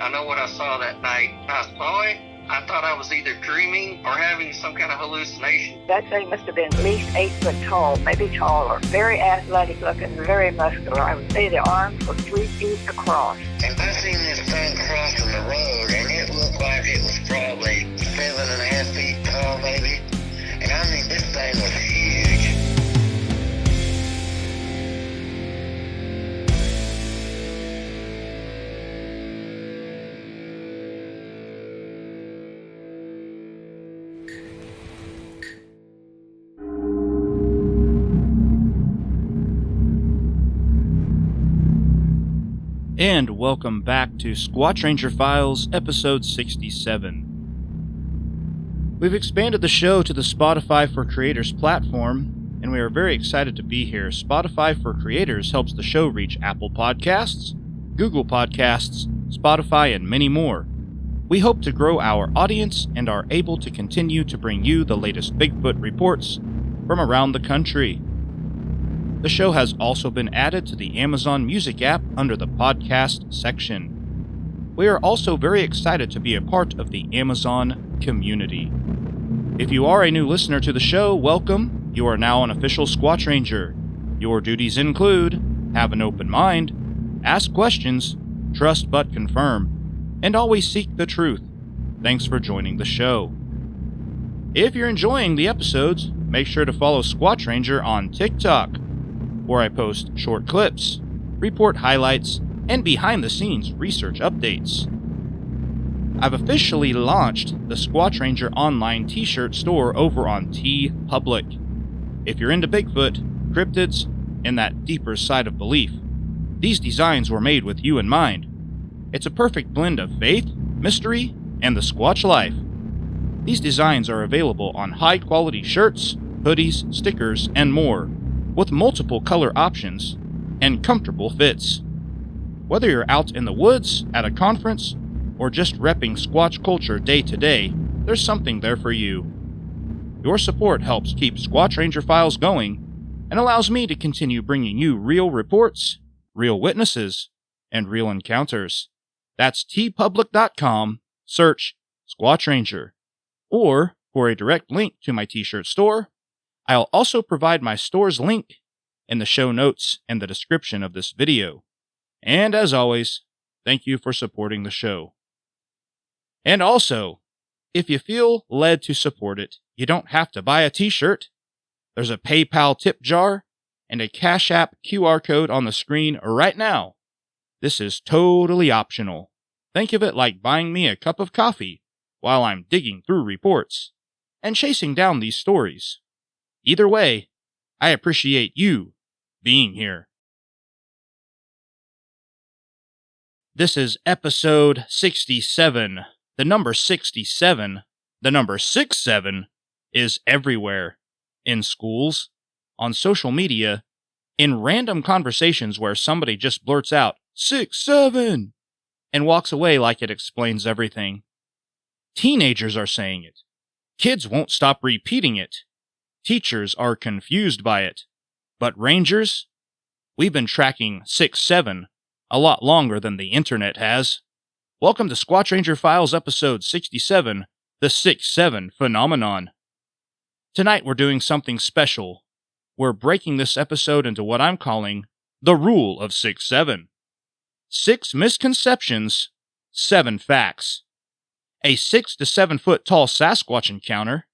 I know what I saw that night. I saw it. I thought I was either dreaming or having some kind of hallucination. That thing must have been at least 8 foot tall, maybe taller. Very athletic looking, very muscular. I would say the arms were 3 feet across. And I seen this thing crossing the road, and it looked like it was probably 7.5 feet tall, maybe. And I mean, this thing was huge. And welcome back to Squatch Ranger Files, episode 67. We've expanded the show to the Spotify for Creators platform, and we are very excited to be here. Spotify for Creators helps the show reach Apple Podcasts, Google Podcasts, Spotify, and many more. We hope to grow our audience and are able to continue to bring you the latest Bigfoot reports from around the country. The show has also been added to the Amazon Music app under the podcast section. We are also very excited to be a part of the Amazon community. If you are a new listener to the show, welcome. You are now an official Squatch Ranger. Your duties include have an open mind, ask questions, trust but confirm, and always seek the truth. Thanks for joining the show. If you're enjoying the episodes, make sure to follow Squatch Ranger on TikTok, where I post short clips, report highlights, and behind-the-scenes research updates. I've officially launched the Squatch Ranger online t-shirt store over on TeePublic. If you're into Bigfoot, cryptids, and that deeper side of belief, these designs were made with you in mind. It's a perfect blend of faith, mystery, and the Squatch life. These designs are available on high-quality shirts, hoodies, stickers, and more, with multiple color options and comfortable fits. Whether you're out in the woods, at a conference, or just repping Squatch culture day to day, there's something there for you. Your support helps keep Squatch Ranger Files going and allows me to continue bringing you real reports, real witnesses, and real encounters. That's teepublic.com, search Squatch Ranger. Or, for a direct link to my t-shirt store, I'll also provide my store's link in the show notes and the description of this video. And as always, thank you for supporting the show. And also, if you feel led to support it, you don't have to buy a t-shirt. There's a PayPal tip jar and a Cash App QR code on the screen right now. This is totally optional. Think of it like buying me a cup of coffee while I'm digging through reports and chasing down these stories. Either way, I appreciate you being here. This is episode 67. The number 67, the number 67, is everywhere. In schools, on social media, in random conversations where somebody just blurts out, 6-7, and walks away like it explains everything. Teenagers are saying it. Kids won't stop repeating it. Teachers are confused by it. But Rangers? We've been tracking 6-7 a lot longer than the internet has. Welcome to Squatch Ranger Files episode 67, the 6-7 phenomenon. Tonight we're doing something special. We're breaking this episode into what I'm calling the rule of 6-7. 6 misconceptions, 7 facts. A 6 to 7 foot tall Sasquatch encounter,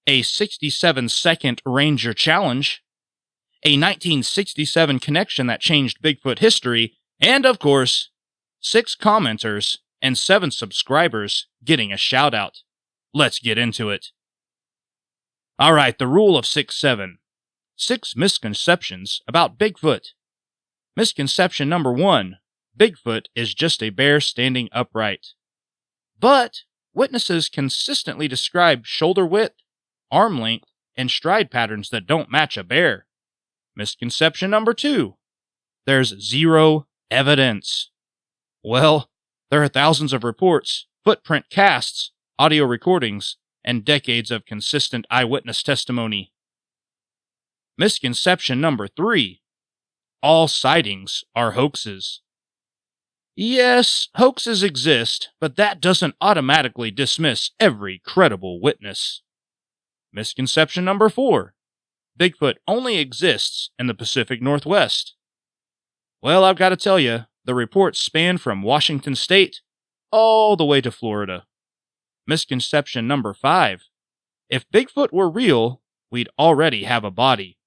a 67-second Ranger challenge, a 1967 connection that changed Bigfoot history, and of course, 6 commenters and 7 subscribers getting a shout-out. Let's get into it. Alright, the rule of 6-7. 6 misconceptions about Bigfoot. Misconception number 1. Bigfoot is just a bear standing upright. But witnesses consistently describe shoulder width, arm length, and stride patterns that don't match a bear. Misconception number 2. There's zero evidence. Well, there are thousands of reports, footprint casts, audio recordings, and decades of consistent eyewitness testimony. Misconception number 3. All sightings are hoaxes. Yes, hoaxes exist, but that doesn't automatically dismiss every credible witness. Misconception number 4. Bigfoot only exists in the Pacific Northwest. Well, I've got to tell you, the reports span from Washington State all the way to Florida. Misconception number 5. If Bigfoot were real, we'd already have a body.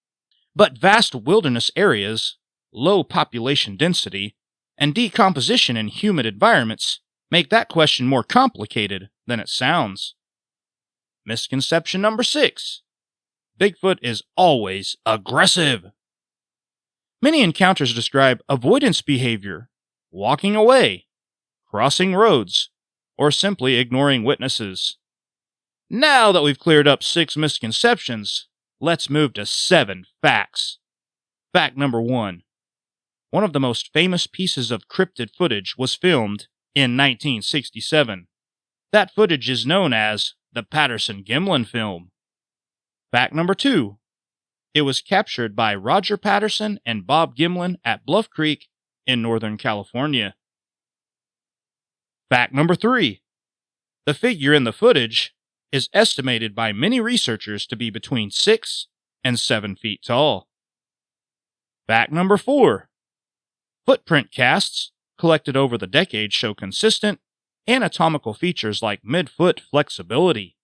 But vast wilderness areas, low population density, and decomposition in humid environments make that question more complicated than it sounds. Misconception number 6. Bigfoot is always aggressive. Many encounters describe avoidance behavior, walking away, crossing roads, or simply ignoring witnesses. Now that we've cleared up 6 misconceptions, let's move to 7 facts. Fact number 1. One of the most famous pieces of cryptid footage was filmed in 1967. That footage is known as the Patterson-Gimlin film. Fact number 2. It was captured by Roger Patterson and Bob Gimlin at Bluff Creek in Northern California. Fact number 3. The figure in the footage is estimated by many researchers to be between 6 and 7 feet tall. Fact number 4. Footprint casts collected over the decades show consistent anatomical features like midfoot flexibility.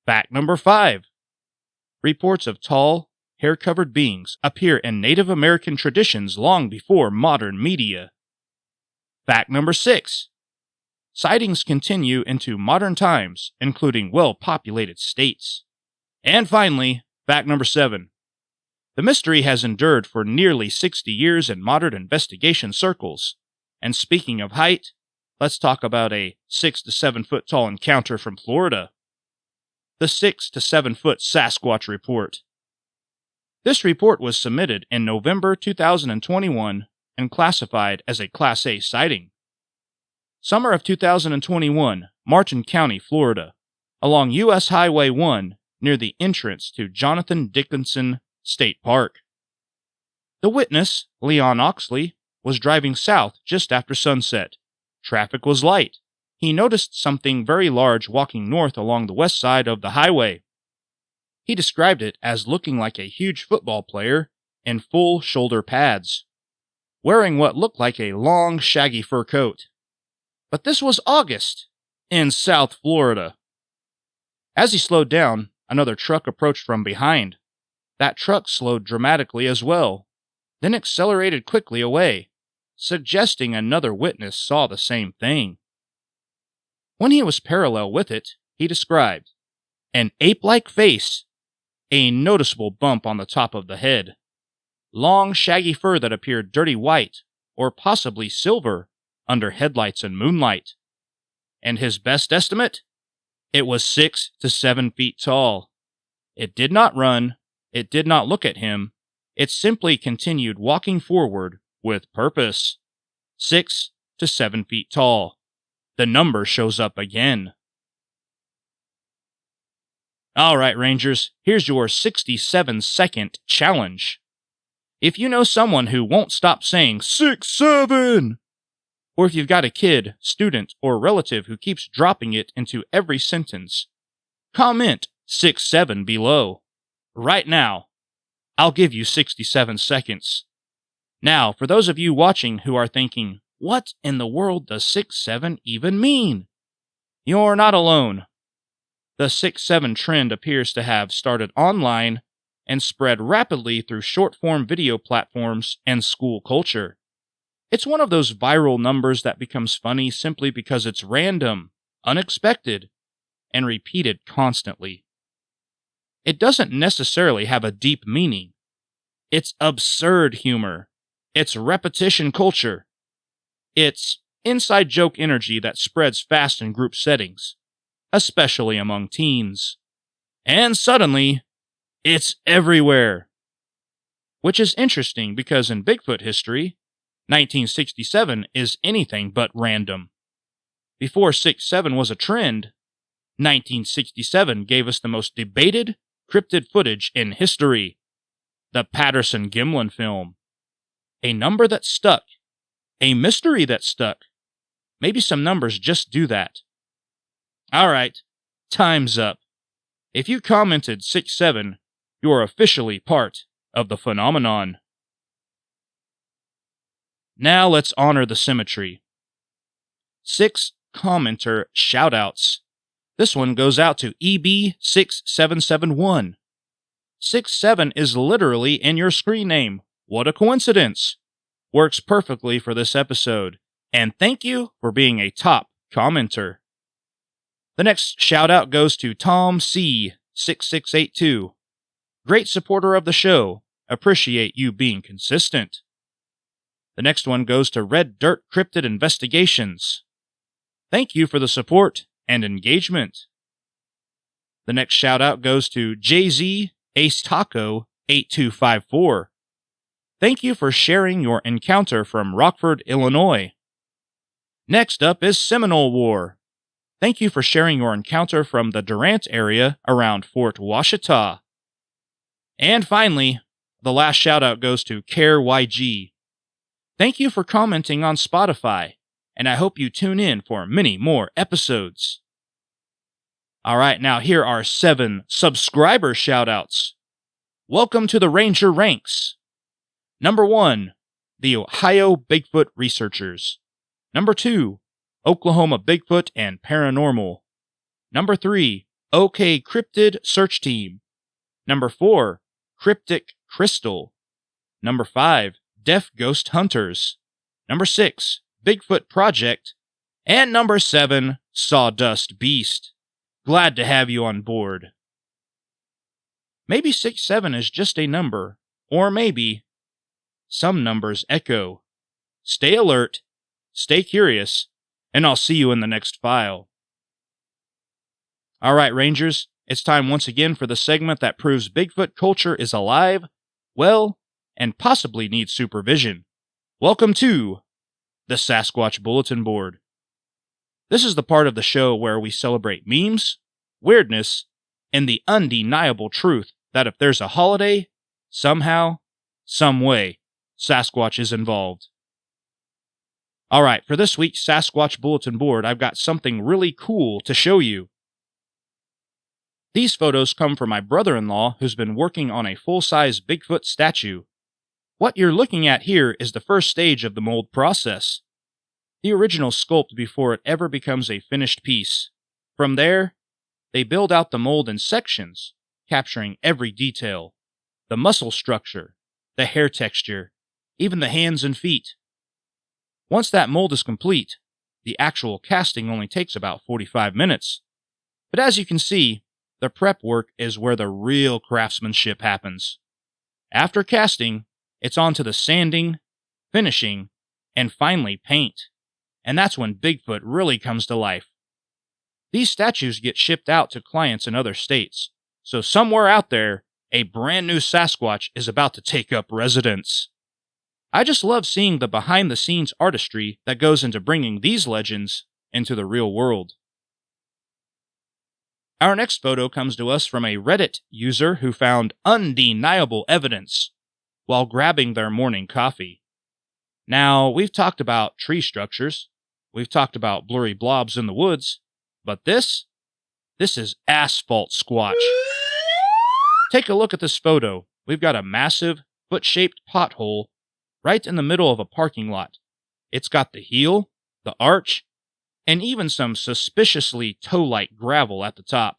Fact number 5. Reports of tall, hair-covered beings appear in Native American traditions long before modern media. Fact number 6. Sightings continue into modern times, including well-populated states. And finally, fact number 7. The mystery has endured for nearly 60 years in modern investigation circles. And speaking of height, let's talk about a 6 to 7 foot tall encounter from Florida. The 6 to 7 foot Sasquatch Report. This report was submitted in November 2021 and classified as a Class A sighting. Summer of 2021, Martin County, Florida, along U.S. Highway 1 near the entrance to Jonathan Dickinson State Park. The witness, Leon Oxley, was driving south just after sunset. Traffic was light. He noticed something very large walking north along the west side of the highway. He described it as looking like a huge football player in full shoulder pads, wearing what looked like a long, shaggy fur coat. But this was August in South Florida. As he slowed down, another truck approached from behind. That truck slowed dramatically as well, then accelerated quickly away, suggesting another witness saw the same thing. When he was parallel with it, he described an ape-like face, a noticeable bump on the top of the head, long shaggy fur that appeared dirty white or possibly silver under headlights and moonlight. And his best estimate? It was 6 to 7 feet tall. It did not run. It did not look at him. It simply continued walking forward with purpose. 6 to 7 feet tall. The number shows up again. All right, Rangers, here's your 67-second challenge. If you know someone who won't stop saying 6-7, or if you've got a kid, student, or relative who keeps dropping it into every sentence, comment 6-7 below. Right now, I'll give you 67 seconds. Now, for those of you watching who are thinking, what in the world does 6-7 even mean? You're not alone. The 6-7 trend appears to have started online and spread rapidly through short-form video platforms and school culture. It's one of those viral numbers that becomes funny simply because it's random, unexpected, and repeated constantly. It doesn't necessarily have a deep meaning. It's absurd humor. It's repetition culture. It's inside joke energy that spreads fast in group settings, especially among teens. And suddenly, it's everywhere. Which is interesting because in Bigfoot history, 1967 is anything but random. Before 6-7 was a trend, 1967 gave us the most debated cryptid footage in history, the Patterson-Gimlin film. A number that stuck A mystery that stuck. Maybe some numbers just do that. Alright, time's up. If you commented 6-7, you are officially part of the phenomenon. Now let's honor the symmetry. 6 commenter shoutouts. This one goes out to EB6771. 67 is literally in your screen name. What a coincidence. Works perfectly for this episode. And thank you for being a top commenter. The next shoutout goes to Tom C6682. Great supporter of the show. Appreciate you being consistent. The next one goes to Red Dirt Cryptid Investigations. Thank you for the support and engagement. The next shoutout goes to JZ Ace Taco 8254. Thank you for sharing your encounter from Rockford, Illinois. Next up is Seminole War. Thank you for sharing your encounter from the Durant area around Fort Washita. And finally, the last shoutout goes to Care YG. Thank you for commenting on Spotify, and I hope you tune in for many more episodes. Alright, now here are 7 subscriber shoutouts. Welcome to the Ranger Ranks. Number 1, the Ohio Bigfoot Researchers. Number 2, Oklahoma Bigfoot and Paranormal. Number 3, OK Cryptid Search Team. Number 4, Cryptic Crystal. Number 5, Deaf Ghost Hunters. Number 6, Bigfoot Project. And number 7, Sawdust Beast. Glad to have you on board. Maybe 6-7 is just a number, or maybe some numbers echo. Stay alert, stay curious, and I'll see you in the next file. Alright, Rangers, it's time once again for the segment that proves Bigfoot culture is alive, well, and possibly needs supervision. Welcome to the Sasquatch Bulletin Board. This is the part of the show where we celebrate memes, weirdness, and the undeniable truth that if there's a holiday, somehow, some way, Sasquatch is involved. Alright, for this week's Sasquatch Bulletin Board, I've got something really cool to show you. These photos come from my brother-in-law who's been working on a full-size Bigfoot statue. What you're looking at here is the first stage of the mold process. The original sculpt before it ever becomes a finished piece. From there, they build out the mold in sections, capturing every detail. The muscle structure, the hair texture, even the hands and feet. Once that mold is complete, the actual casting only takes about 45 minutes. But as you can see, the prep work is where the real craftsmanship happens. After casting, it's on to the sanding, finishing, and finally paint. And that's when Bigfoot really comes to life. These statues get shipped out to clients in other states, so somewhere out there, a brand new Sasquatch is about to take up residence. I just love seeing the behind-the-scenes artistry that goes into bringing these legends into the real world. Our next photo comes to us from a Reddit user who found undeniable evidence while grabbing their morning coffee. Now, we've talked about tree structures, we've talked about blurry blobs in the woods, but this is asphalt squatch. Take a look at this photo. We've got a massive, foot-shaped pothole right in the middle of a parking lot. It's got the heel, the arch, and even some suspiciously toe-like gravel at the top.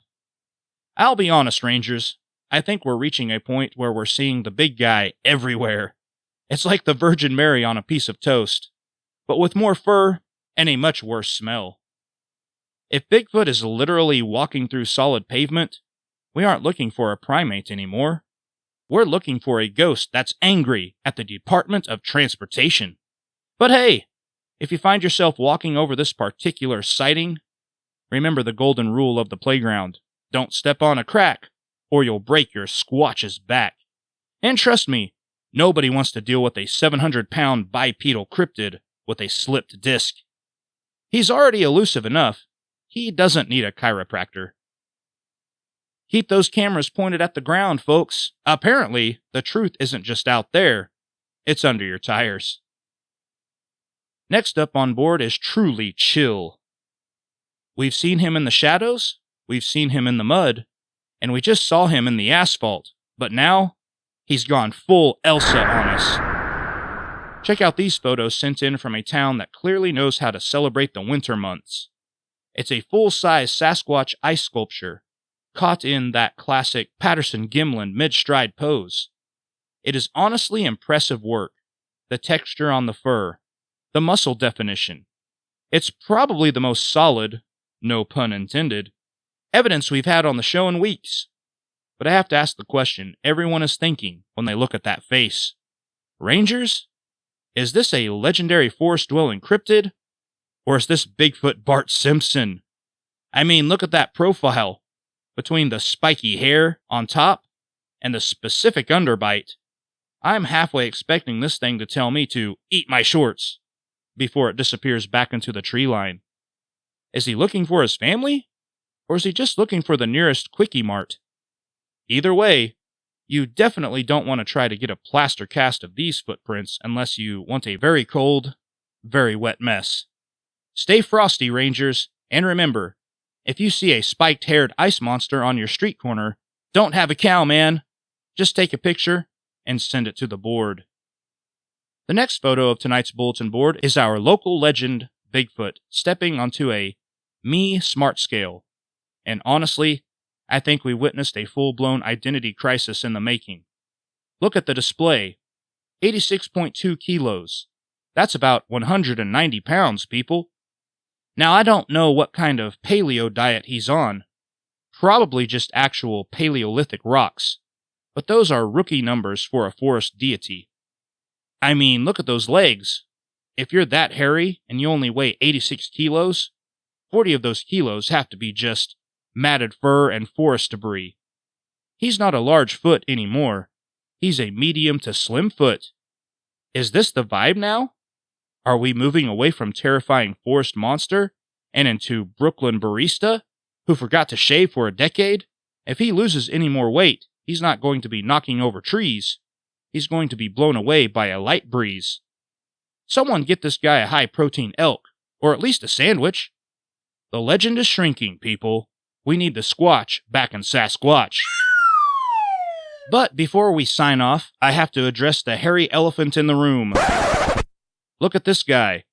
I'll be honest, Rangers, I think we're reaching a point where we're seeing the big guy everywhere. It's like the Virgin Mary on a piece of toast, but with more fur and a much worse smell. If Bigfoot is literally walking through solid pavement, we aren't looking for a primate anymore. We're looking for a ghost that's angry at the Department of Transportation. But hey, if you find yourself walking over this particular sighting, remember the golden rule of the playground. Don't step on a crack, or you'll break your Squatch's back. And trust me, nobody wants to deal with a 700-pound bipedal cryptid with a slipped disc. He's already elusive enough. He doesn't need a chiropractor. Keep those cameras pointed at the ground, folks. Apparently, the truth isn't just out there. It's under your tires. Next up on board is truly chill. We've seen him in the shadows, we've seen him in the mud, and we just saw him in the asphalt, but now he's gone full Elsa on us. Check out these photos sent in from a town that clearly knows how to celebrate the winter months. It's a full-size Sasquatch ice sculpture, caught in that classic Patterson-Gimlin mid-stride pose. It is honestly impressive work. The texture on the fur, the muscle definition. It's probably the most solid, no pun intended, evidence we've had on the show in weeks. But I have to ask the question everyone is thinking when they look at that face. Rangers? Is this a legendary forest-dwelling cryptid? Or is this Bigfoot Bart Simpson? I mean, look at that profile. Between the spiky hair on top and the specific underbite, I'm halfway expecting this thing to tell me to eat my shorts before it disappears back into the tree line. Is he looking for his family? Or is he just looking for the nearest Quickie Mart? Either way, you definitely don't want to try to get a plaster cast of these footprints unless you want a very cold, very wet mess. Stay frosty, Rangers, and remember, if you see a spiked-haired ice monster on your street corner, don't have a cow, man. Just take a picture and send it to the board. The next photo of tonight's bulletin board is our local legend, Bigfoot, stepping onto a me smart scale. And honestly, I think we witnessed a full-blown identity crisis in the making. Look at the display. 86.2 kilos. That's about 190 pounds, people. Now, I don't know what kind of paleo diet he's on. Probably just actual Paleolithic rocks. But those are rookie numbers for a forest deity. I mean, look at those legs. If you're that hairy and you only weigh 86 kilos, 40 of those kilos have to be just matted fur and forest debris. He's not a large foot anymore. He's a medium to slim foot. Is this the vibe now? Are we moving away from terrifying forest monster and into Brooklyn barista who forgot to shave for a decade? If he loses any more weight, he's not going to be knocking over trees. He's going to be blown away by a light breeze. Someone get this guy a high-protein elk, or at least a sandwich. The legend is shrinking, people. We need the Squatch back in Sasquatch. But before we sign off, I have to address the hairy elephant in the room. Look at this guy.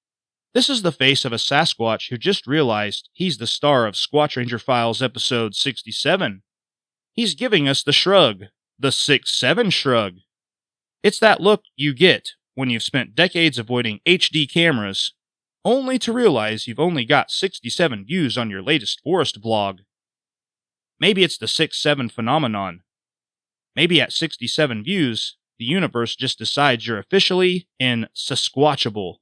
This is the face of a Sasquatch who just realized he's the star of Squatch Ranger Files episode 67. He's giving us the shrug, the 6'7" shrug. It's that look you get when you've spent decades avoiding HD cameras, only to realize you've only got 67 views on your latest forest vlog. Maybe it's the 6'7" phenomenon. Maybe at 67 views, the universe just decides you're officially in Sasquatchable.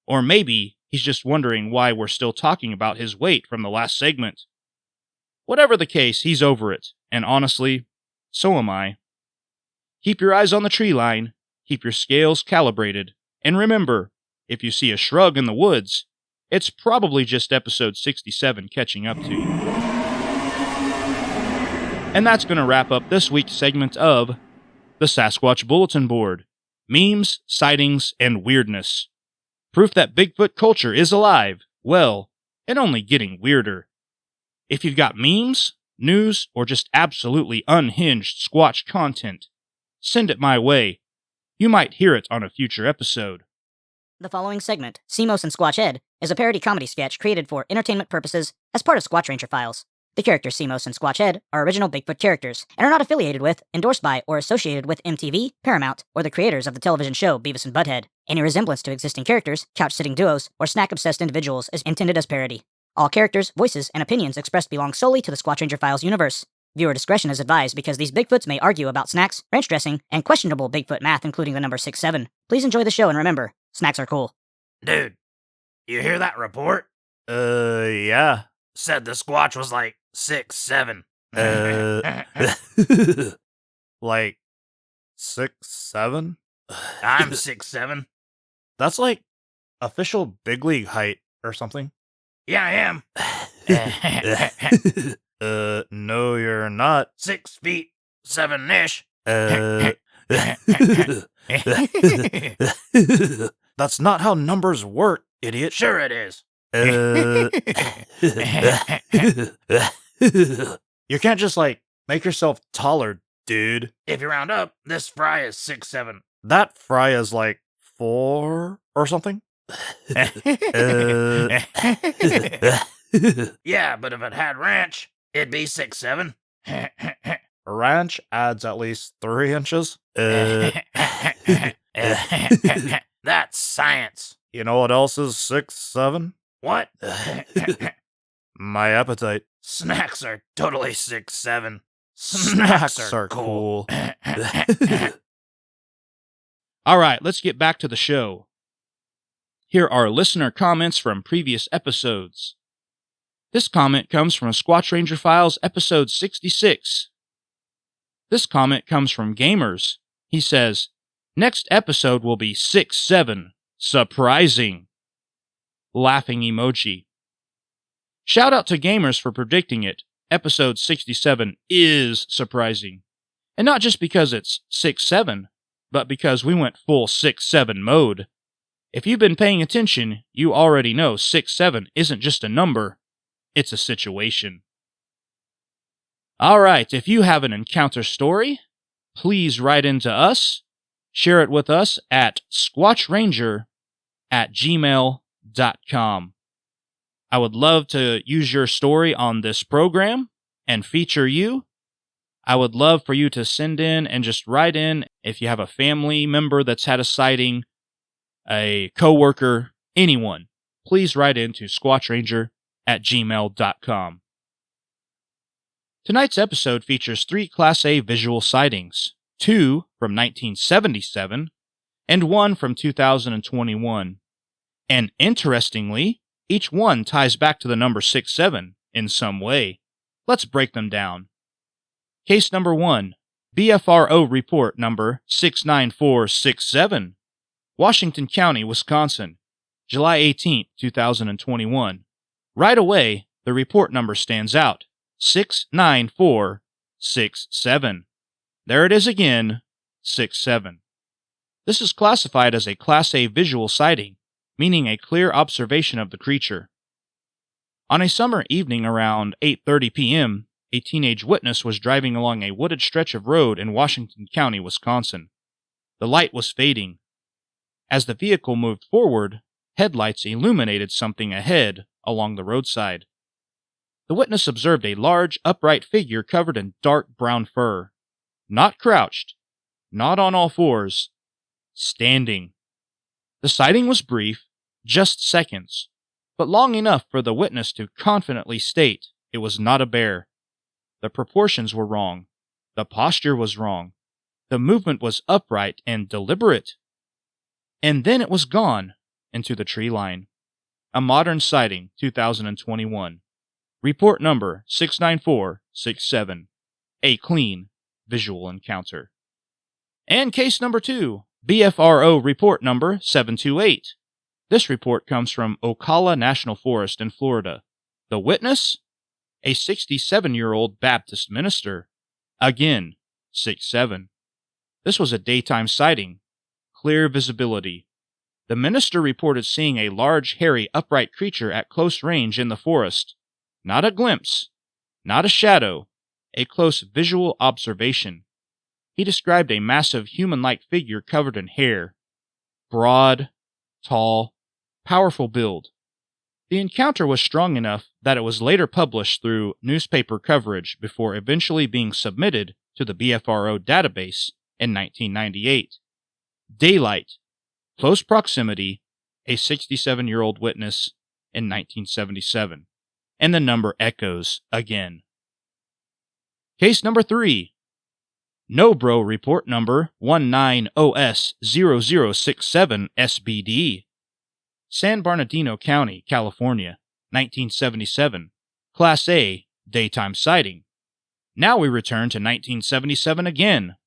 Or maybe he's just wondering why we're still talking about his weight from the last segment. Whatever the case, he's over it, and honestly, so am I. Keep your eyes on the tree line, keep your scales calibrated, and remember, if you see a shrug in the woods, it's probably just episode 67 catching up to you. And that's going to wrap up this week's segment of the Sasquatch Bulletin Board. Memes, sightings, and weirdness. Proof that Bigfoot culture is alive, well, and only getting weirder. If you've got memes, news, or just absolutely unhinged Squatch content, send it my way. You might hear it on a future episode. The following segment, Seamos and Squatch Ed, is a parody comedy sketch created for entertainment purposes as part of Squatch Ranger Files. The characters Seamos and Squatch Ed are original Bigfoot characters and are not affiliated with, endorsed by, or associated with MTV, Paramount, or the creators of the television show Beavis and Butthead. Any resemblance to existing characters, couch-sitting duos, or snack-obsessed individuals is intended as parody. All characters, voices, and opinions expressed belong solely to the Squatch Ranger Files universe. Viewer discretion is advised because these Bigfoots may argue about snacks, ranch dressing, and questionable Bigfoot math including the number 6'7". Please enjoy the show and remember, snacks are cool. Dude, you hear that report? Yeah. Said the Squatch was like 6'7". Like 6'7"? I'm 6'7". That's like official big league height or something. Yeah, I am. No, you're not. 6 feet, 7-ish. That's not how numbers work, idiot. Sure it is. You can't just, make yourself taller, dude. If you round up, this fry is 6'7". That fry is, 4 or something? Yeah, but if it had ranch, it'd be 6'7". Ranch adds at least 3 inches. That's science. You know what else is 6'7"? What? My appetite. Snacks are totally 6'7". Snacks are cool. All right, let's get back to the show. Here are listener comments from previous episodes. This comment comes from Squatch Ranger Files, episode 66. This comment comes from Gamers. He says, next episode will be 6'7". Surprising. Laughing emoji. Shout out to Gamers for predicting it. Episode 67 is surprising. And not just because it's 6'7", but because we went full 6'7" mode. If you've been paying attention, you already know 6'7" isn't just a number, it's a situation. Alright, if you have an encounter story, please write into us. Share it with us at squatchranger@gmail.com. I would love to use your story on this program and feature you. I would love for you to send in and just write in if you have a family member that's had a sighting, a coworker, anyone. Please write in to squatchranger@gmail.com. Tonight's episode features 3 Class A visual sightings, 2 from 1977 and 1 from 2021. And interestingly, each one ties back to the number 6'7" in some way. Let's break them down. Case number 1, BFRO report number 69467, Washington County, Wisconsin, July 18, 2021. Right away, the report number stands out, 69467. There it is again, 6'7". This is classified as a Class A visual sighting, meaning a clear observation of the creature. On a summer evening around 8:30 p.m., a teenage witness was driving along a wooded stretch of road in Washington County, Wisconsin. The light was fading. As the vehicle moved forward, headlights illuminated something ahead along the roadside. The witness observed a large, upright figure covered in dark brown fur. Not crouched, not on all fours, standing. The sighting was brief, just seconds, but long enough for the witness to confidently state it was not a bear. The proportions were wrong. The posture was wrong. The movement was upright and deliberate. And then it was gone into the tree line. A modern sighting, 2021. Report number 69467. A clean visual encounter. And case number 2, BFRO report number 728. This report comes from Ocala National Forest in Florida. The witness? A 67-year-old Baptist minister. Again, 6'7". This was a daytime sighting. Clear visibility. The minister reported seeing a large, hairy, upright creature at close range in the forest. Not a glimpse. Not a shadow. A close visual observation. He described a massive human-like figure covered in hair. Broad, tall, powerful build. The encounter was strong enough that it was later published through newspaper coverage before eventually being submitted to the BFRO database in 1998. Daylight, close proximity, a 67-year-old witness in 1977. And the number echoes again. Case number 3. NOBRO report number 19OS0067SBD. San Bernardino County, California, 1977. Class A, daytime sighting. Now we return to 1977 again.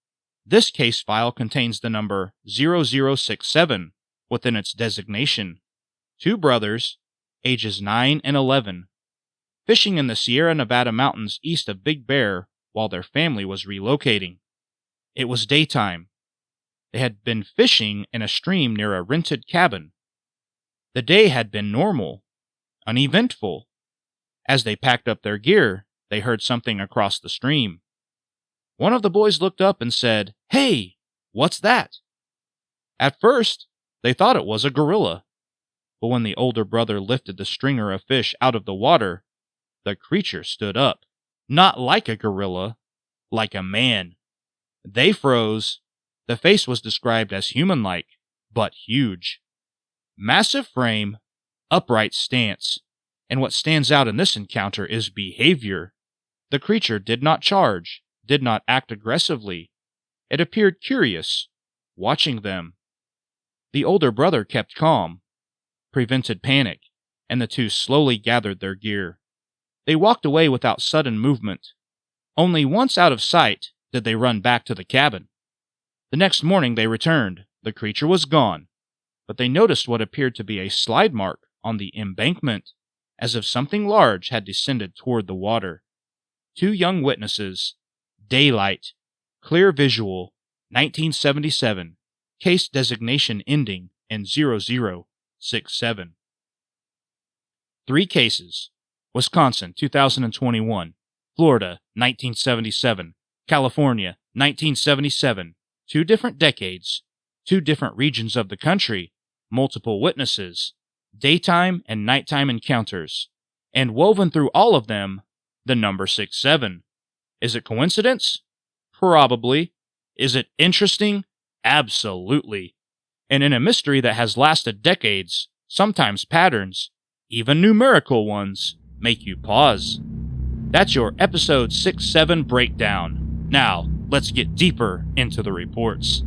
This case file contains the number 0067 within its designation. 2 brothers, ages 9 and 11, fishing in the Sierra Nevada mountains east of Big Bear while their family was relocating. It was daytime. They had been fishing in a stream near a rented cabin. The day had been normal, uneventful. As they packed up their gear, they heard something across the stream. One of the boys looked up and said, "Hey, what's that?" At first, they thought it was a gorilla. But when the older brother lifted the stringer of fish out of the water, the creature stood up. Not like a gorilla, like a man. They froze. The face was described as human-like, but huge. Massive frame, upright stance, and what stands out in this encounter is behavior. The creature did not charge, did not act aggressively. It appeared curious, watching them. The older brother kept calm, prevented panic, and the two slowly gathered their gear. They walked away without sudden movement. Only once out of sight did they run back to the cabin. The next morning they returned. The creature was gone, but they noticed what appeared to be a slide mark on the embankment, as if something large had descended toward the water. 2 young witnesses. Daylight. Clear visual. 1977. Case designation ending in 0067. 3 cases. Wisconsin, 2021. Florida, 1977. California, 1977. 2 different decades. 2 different regions of the country. Multiple witnesses. Daytime and nighttime encounters. And woven through all of them, the number 67. Is it coincidence? Probably. Is it interesting? Absolutely. And in a mystery that has lasted decades, sometimes patterns, even numerical ones, make you pause. That's your episode 6-7 breakdown. Now, let's get deeper into the reports.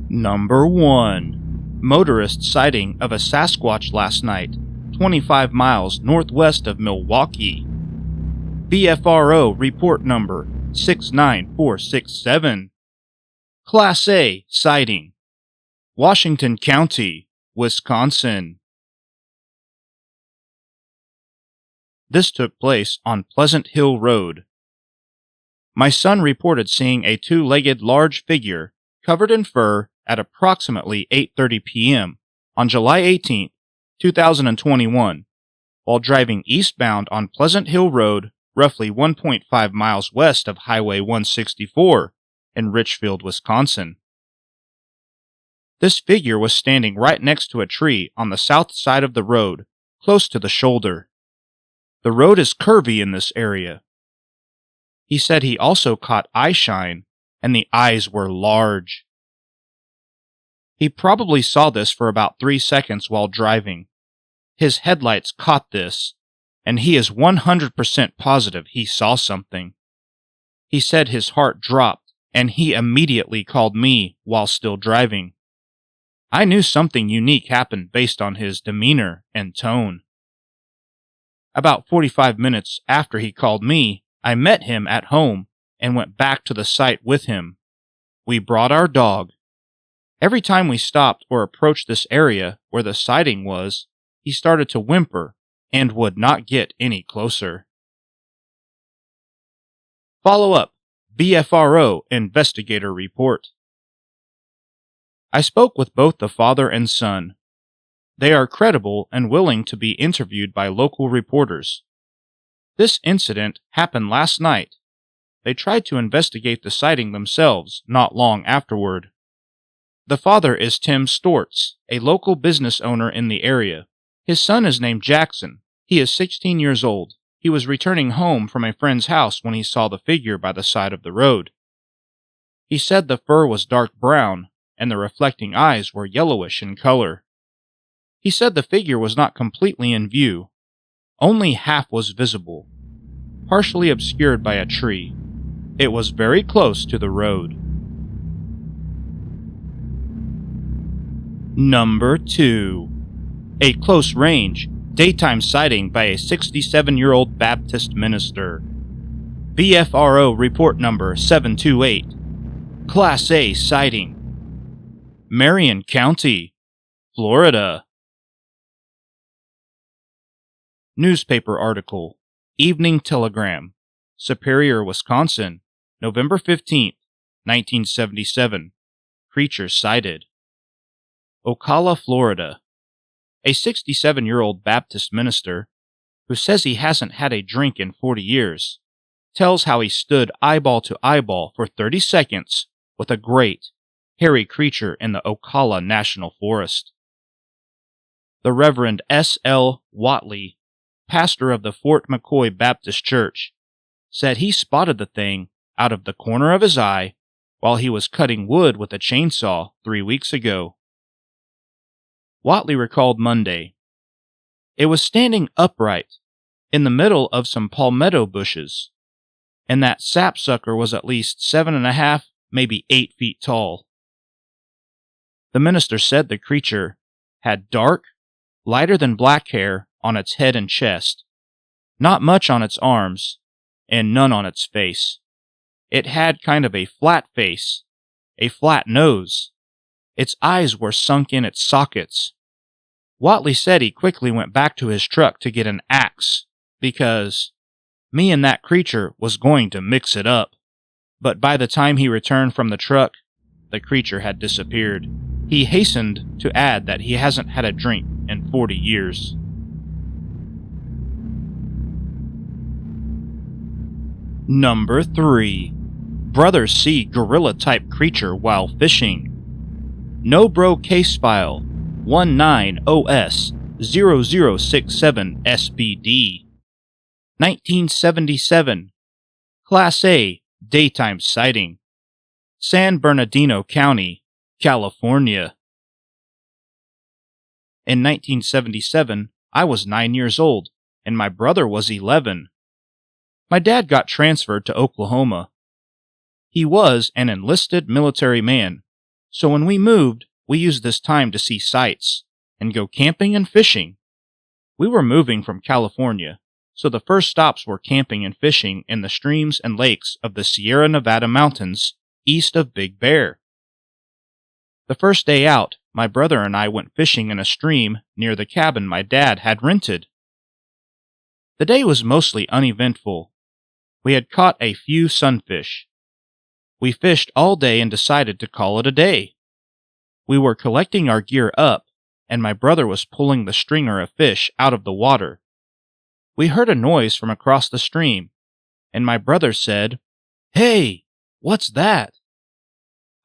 Number 1. Motorist sighting of a Sasquatch last night, 25 miles northwest of Milwaukee. BFRO report number 69467. Class A sighting. Washington County, Wisconsin. This took place on Pleasant Hill Road. My son reported seeing a 2-legged large figure covered in fur at approximately 8:30 p.m. on July 18, 2021, while driving eastbound on Pleasant Hill Road, roughly 1.5 miles west of Highway 164 in Richfield, Wisconsin. This figure was standing right next to a tree on the south side of the road, close to the shoulder. The road is curvy in this area. He said he also caught eye shine, and the eyes were large. He probably saw this for about 3 seconds while driving. His headlights caught this, and he is 100% positive he saw something. He said his heart dropped, and he immediately called me while still driving. I knew something unique happened based on his demeanor and tone. About 45 minutes after he called me, I met him at home and went back to the site with him. We brought our dog. Every time we stopped or approached this area where the sighting was, he started to whimper and would not get any closer. Follow-up. BFRO investigator report. I spoke with both the father and son. They are credible and willing to be interviewed by local reporters. This incident happened last night. They tried to investigate the sighting themselves not long afterward. The father is Tim Stortz, a local business owner in the area. His son is named Jackson. He is 16 years old. He was returning home from a friend's house when he saw the figure by the side of the road. He said the fur was dark brown, and the reflecting eyes were yellowish in color. He said the figure was not completely in view. Only half was visible, partially obscured by a tree. It was very close to the road. Number 2. A close-range, daytime sighting by a 67-year-old Baptist minister. BFRO report number 728. Class A sighting. Marion County, Florida. Newspaper article. Evening Telegram. Superior, Wisconsin, November 15, 1977. Creature sighted. Ocala, Florida. A 67-year-old Baptist minister, who says he hasn't had a drink in 40 years, tells how he stood eyeball to eyeball for 30 seconds with a great, hairy creature in the Ocala National Forest. The Reverend S. L. Watley, pastor of the Fort McCoy Baptist Church, said he spotted the thing out of the corner of his eye while he was cutting wood with a chainsaw 3 weeks ago. Watley recalled Monday. It was standing upright in the middle of some palmetto bushes, and that sapsucker was at least 7.5, maybe 8 feet tall. The minister said the creature had dark, lighter than black hair on its head and chest, not much on its arms, and none on its face. It had kind of a flat face, a flat nose. Its eyes were sunk in its sockets. Watley said he quickly went back to his truck to get an axe, because me and that creature was going to mix it up. But by the time he returned from the truck, the creature had disappeared. He hastened to add that he hasn't had a drink in 40 years. Number 3. Brothers see gorilla-type creature while fishing. No Bro Case File 19OS0067SBD 1977 Class A Daytime Sighting, San Bernardino County, California. In 1977, I was 9 years old, and my brother was 11. My dad got transferred to Oklahoma. He was an enlisted military man, so when we moved, we used this time to see sights and go camping and fishing. We were moving from California, so the first stops were camping and fishing in the streams and lakes of the Sierra Nevada mountains east of Big Bear. The first day out, my brother and I went fishing in a stream near the cabin my dad had rented. The day was mostly uneventful. We had caught a few sunfish. We fished all day and decided to call it a day. We were collecting our gear up, and my brother was pulling the stringer of fish out of the water. We heard a noise from across the stream, and my brother said, "Hey, what's that?"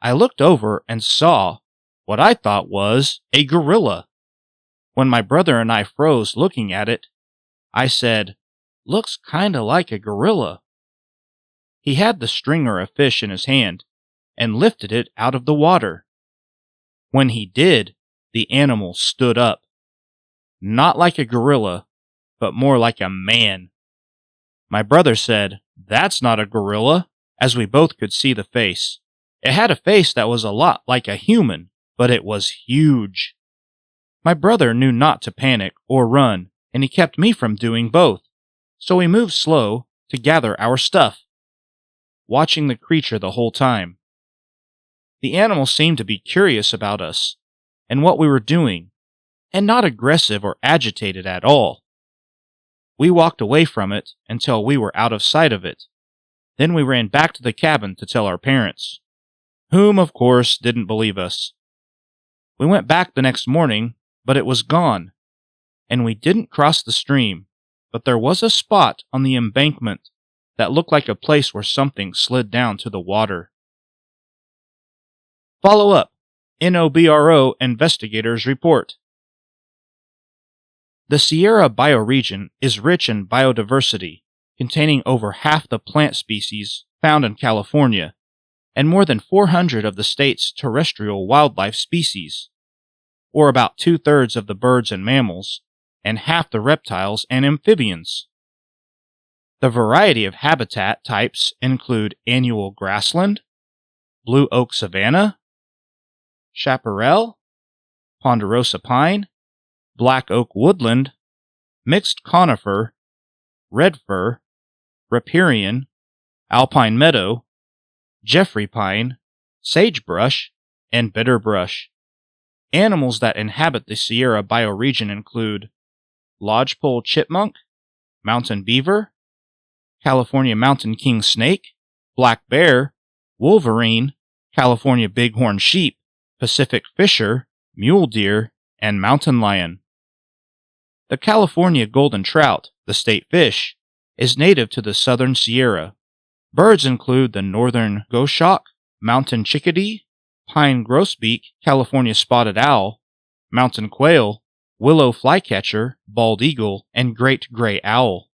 I looked over and saw what I thought was a gorilla. When my brother and I froze looking at it, I said, "Looks kinda like a gorilla." He had the stringer of fish in his hand and lifted it out of the water. When he did, the animal stood up. Not like a gorilla, but more like a man. My brother said, "That's not a gorilla," as we both could see the face. It had a face that was a lot like a human, but it was huge. My brother knew not to panic or run, and he kept me from doing both, so we moved slow to gather our stuff, watching the creature the whole time. The animal seemed to be curious about us and what we were doing, and not aggressive or agitated at all. We walked away from it until we were out of sight of it. Then we ran back to the cabin to tell our parents, whom, of course, didn't believe us. We went back the next morning, but it was gone, and we didn't cross the stream, but there was a spot on the embankment that looked like a place where something slid down to the water. Follow up. NOBRO investigators report. The Sierra bioregion is rich in biodiversity, containing over half the plant species found in California, and more than 400 of the state's terrestrial wildlife species, or about 2/3 of the birds and mammals, and half the reptiles and amphibians. The variety of habitat types include annual grassland, blue oak savanna, chaparral, ponderosa pine, black oak woodland, mixed conifer, red fir, riparian, alpine meadow, Jeffrey pine, sagebrush, and bitterbrush. Animals that inhabit the Sierra bioregion include lodgepole chipmunk, mountain beaver, California mountain king snake, black bear, wolverine, California bighorn sheep, Pacific fisher, mule deer, and mountain lion. The California golden trout, the state fish, is native to the southern Sierra. Birds include the northern goshawk, mountain chickadee, pine grosbeak, California spotted owl, mountain quail, willow flycatcher, bald eagle, and great gray owl.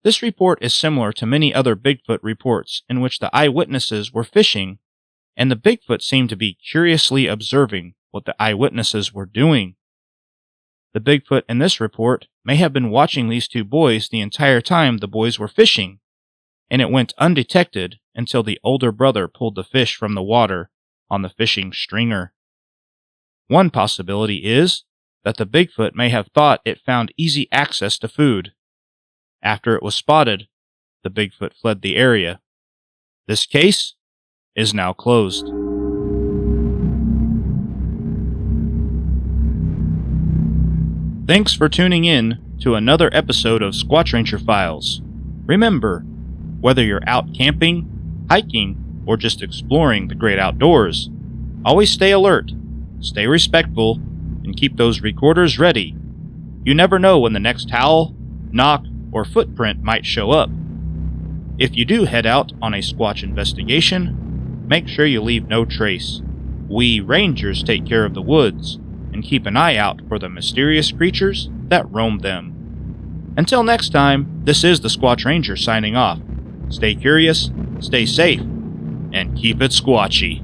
This report is similar to many other Bigfoot reports in which the eyewitnesses were fishing, and the Bigfoot seemed to be curiously observing what the eyewitnesses were doing. The Bigfoot in this report may have been watching these two boys the entire time the boys were fishing, and it went undetected until the older brother pulled the fish from the water on the fishing stringer. One possibility is that the Bigfoot may have thought it found easy access to food. After it was spotted, the Bigfoot fled the area. This case is now closed. Thanks for tuning in to another episode of Squatch Ranger Files. Remember, whether you're out camping, hiking, or just exploring the great outdoors, always stay alert, stay respectful, and keep those recorders ready. You never know when the next howl, knock, or footprint might show up. If you do head out on a Squatch investigation, make sure you leave no trace. We Rangers take care of the woods and keep an eye out for the mysterious creatures that roam them. Until next time, this is the Squatch Ranger signing off. Stay curious, stay safe, and keep it squatchy.